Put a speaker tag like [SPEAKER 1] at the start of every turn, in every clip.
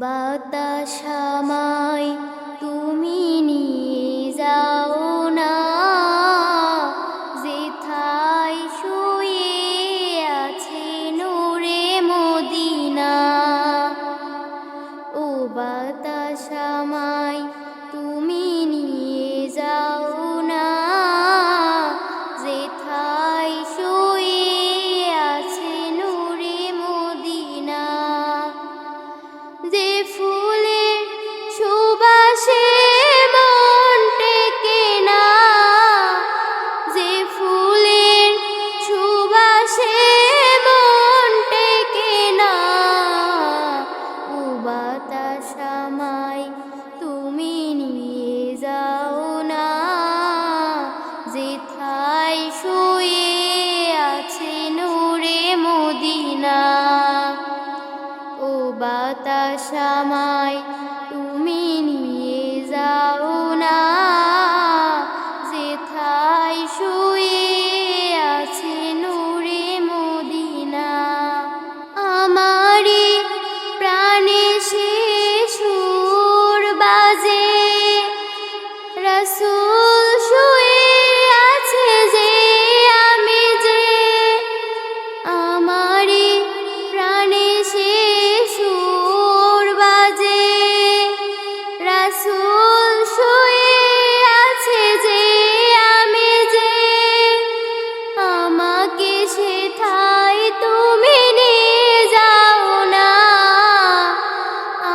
[SPEAKER 1] বাতাস আমায় তুমি নিয়ে যাও না, যেথায় শুয়ে আছে নূরে মদিনা। ও বাতাস আমায় তুমি নিয়ে যাও না, যেথায় শুয়ে আছে নূরে মদিনা। যে ফুলের সুবাসে মন টেকে না, যে ফুলের সুবাসে মন টেকে না। ও বাতাস আমায় তুমি নিয়ে যাও না, যেথায় শুয়ে আছে নূরে মদিনা। ও বাতাস আমায় তুমি নিয়ে যাও না, যেথায় শুয়ে আছে নূরে মদিনা। আমারি প্রাণে সে সুর বাজে, রাসূল শুয়ে আছে যে, আমি যে। আমারি প্রাণে সে সুর বাজে, রাসূল শুয়ে আছে যে, আমি যে। আমাকে সেথায় তুমি নিয়ে যাও না,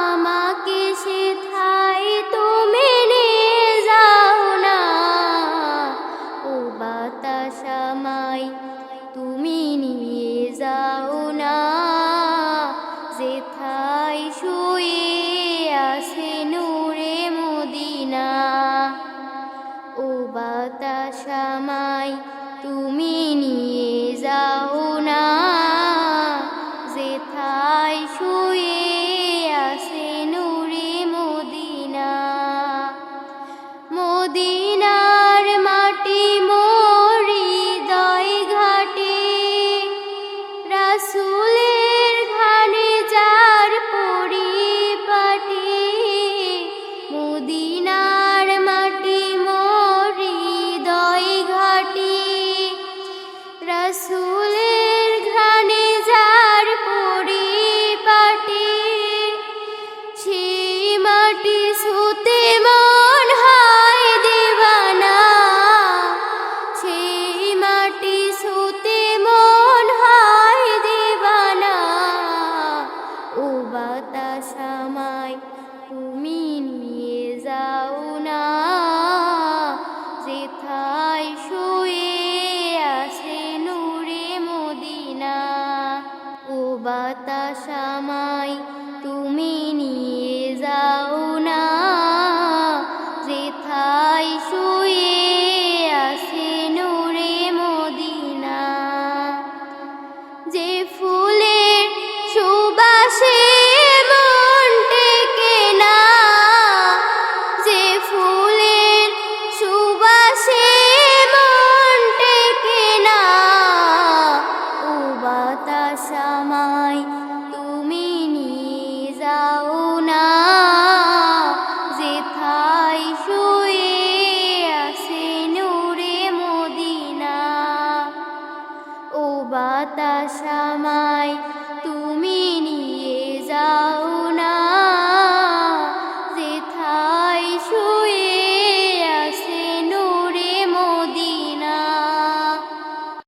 [SPEAKER 1] আমাকে সেথায় তুমি নিয়ে যাও না। ও বাতাস আমায় তুমি নিয়ে যাও না, যেথায় শুয়ে আছে নূরে মদিনা। ও বাতাস আমায় তুমি নিয়ে যাও না, যেথায় শুয়ে আছে নূরে মদিনা। মদিনার মাটি মোর হৃদয় ঘাটে, রাসূলের ঘ্রাণে যার পরিপাটি। মদিনার মাটি মোর হৃদয় ঘাটে, রাসূলের ঘ্রাণে যার পরিপাটি। সেই মাটি ছুঁতে মন হয় দিওয়ানা, সেই মাটি ছুঁতে মন হয় দিওয়ানা। ও বাতাস আমায় তুমি নিয়ে যাও না, যেথায় শুয়ে আছে নূরে মদিনা। ও বাতাস আমায় তুমি নিয়ে যাও না, যেথায় শুয়ে আছে নূরে মদিনা। যে ফুলের সুবাসে মন টেকে না, যে ফুলের সুবাসে মন টেকে না। ও বাতাস আমায় তুমি নিয়ে যাও